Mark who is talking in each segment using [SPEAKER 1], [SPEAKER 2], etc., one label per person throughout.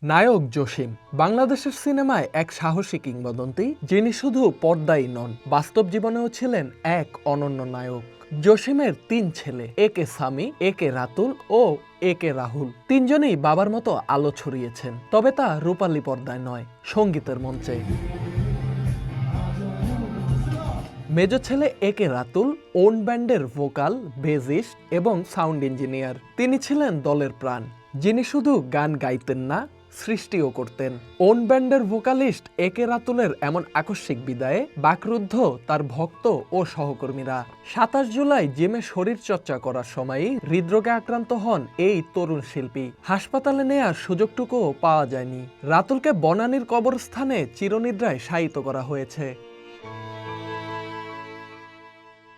[SPEAKER 1] নায়ক জসিম বাংলাদেশের সিনেমায় এক সাহসী কিংবদন্তি, যিনি শুধু পর্দাই নন, বাস্তব জীবনেও ছিলেন এক অনন্য নায়ক। জসিমের ৩ ছেলে, এ কে সামি, এ কে রাতুল ও এ কে রাহুল। তিনজনেই বাবার মতো আলো ছড়িয়েছেন, তবে তা রূপালী পর্দায় নয়, সঙ্গীতের মঞ্চে। মেজ ছেলে এ কে রাতুল ওন ব্যান্ডের ভোকাল, বেসিস্ট এবং সাউন্ড ইঞ্জিনিয়ার। তিনি ছিলেন দলের প্রাণ, যিনি শুধু গান গাইতেন না, সৃষ্টিও করতেন। ওন ব্যান্ডের ভোকালিস্ট এ কে রাতুলের এমন আকস্মিক বিদায়ে বাকরুদ্ধ তার ভক্ত ও সহকর্মীরা। ২৭ জুলাই জিমে শরীর চর্চা করার সময়ই হৃদরোগে আক্রান্ত হন এই তরুণ শিল্পী। হাসপাতালে নেয়ার সুযোগটুকুও পাওয়া যায়নি। রাতুলকে বনানীর কবরস্থানে চিরনিদ্রায় শায়িত করা হয়েছে।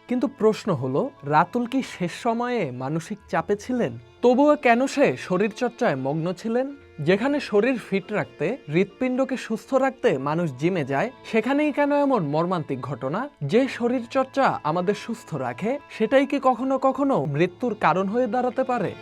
[SPEAKER 1] কিন্তু প্রশ্ন হলো, রাতুল কি শেষ সময়ে মানসিক চাপে ছিলেন? তবুও কেন সে শরীরচর্চায় মগ্ন ছিলেন? যেখানে শরীর ফিট রাখতে, হৃৎপিণ্ডকে সুস্থ রাখতে মানুষ জিমে যায়, সেখানেই কেন এমন মর্মান্তিক ঘটনা? যে শরীরচর্চা আমাদের সুস্থ রাখে, সেটাই কি কখনো কখনো মৃত্যুর কারণ হয়ে দাঁড়াতে পারে?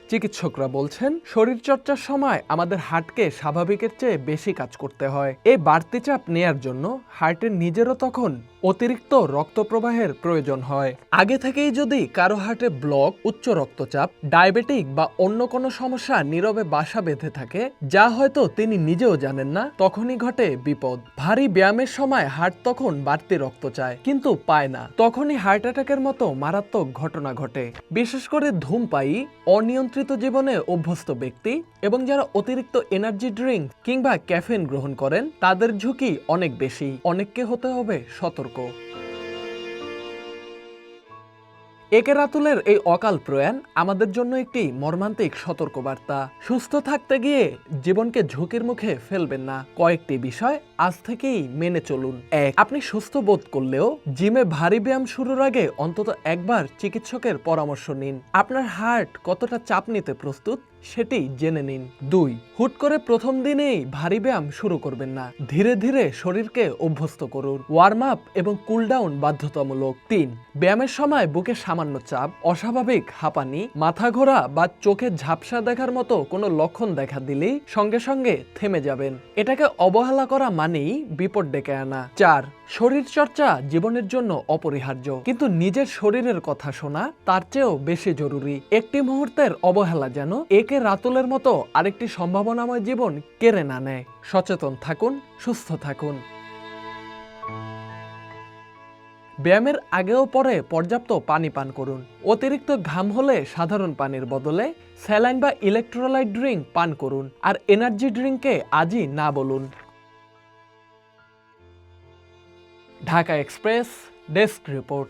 [SPEAKER 1] চিকিৎসকরা বলছেন, শরীরচর্চার সময় আমাদের হার্টকে স্বাভাবিকের চেয়ে বেশি কাজ করতে হয়। এই বাড়তি চাপ নেয়ার জন্য হার্টের নিজেরও তখন অতিরিক্ত রক্ত প্রবাহের প্রয়োজন হয়। আগে থেকেই যদি কারো হার্টে ব্লক, উচ্চ রক্তচাপ, ডায়াবেটিক বা অন্য কোনো সমস্যা নীরবে বাসা বেঁধে থাকে, যা হয়তো তিনি নিজেও জানেন না, তখনই ঘটে বিপদ। ভারী ব্যায়ামের সময় হার্ট তখন বাড়তি রক্ত চায়, কিন্তু পায় না। তখনই হার্ট অ্যাটাকের মতো মারাত্মক ঘটনা ঘটে। বিশেষ করে ধূমপায়ী, অনিয়ন্ত্রিত জীবনে অভ্যস্ত ব্যক্তি এবং যারা অতিরিক্ত এনার্জি ড্রিঙ্ক কিংবা ক্যাফেইন গ্রহণ করেন, তাদের ঝুঁকি অনেক বেশি। অনেককে হতে হবে সতর্ক। এ কে রাতুলের এই অকাল প্রয়াণ আমাদের জন্য একটি মর্মান্তিক সতর্কবার্তা। সুস্থ থাকতে গিয়ে জীবনকে ঝুঁকির মুখে ফেলবেন না। কয়েকটি বিষয় আজ থেকেই মেনে চলুন। ১. আপনি সুস্থ বোধ করলেও জিমে ভারী ব্যায়াম শুরুর আগে অন্তত একবার চিকিৎসকের পরামর্শ নিন। আপনার হার্ট কতটা চাপ নিতে প্রস্তুত সেটি জেনে নিন। ২. হুট করে প্রথম দিনেই ভারী ব্যায়াম শুরু করবেন না। ধীরে ধীরে শরীরকে অভ্যস্ত করুন। ওয়ার্ম আপ এবং কুল ডাউন বাধ্যতামূলক। ৩. ব্যায়ামের সময় বুকে সামান্য চাপ, অস্বাভাবিক হাঁপানি, মাথা ঘোরা বা চোখে ঝাপসা দেখার মতো কোনো লক্ষণ দেখা দিলেই সঙ্গে সঙ্গে থেমে যাবেন। এটাকে অবহেলা করা মানেই বিপদ ডেকে আনা। ৪. শরীরচর্চা জীবনের জন্য অপরিহার্য, কিন্তু নিজের শরীরের কথা শোনা তার চেয়েও বেশি জরুরি। একটি মুহূর্তের অবহেলা যেন এ কে রাতুলের মতো আরেকটি সম্ভাবনাময় জীবন কেড়ে না নেয়। সচেতন থাকুন, সুস্থ থাকুন। ব্যায়ামের আগেও পরে পর্যাপ্ত পানি পান করুন। অতিরিক্ত ঘাম হলে সাধারণ পানির বদলে স্যালাইন বা ইলেকট্রোলাইট ড্রিঙ্ক পান করুন। আর এনার্জি ড্রিঙ্কে আজই না বলুন। Dhaka express desk report.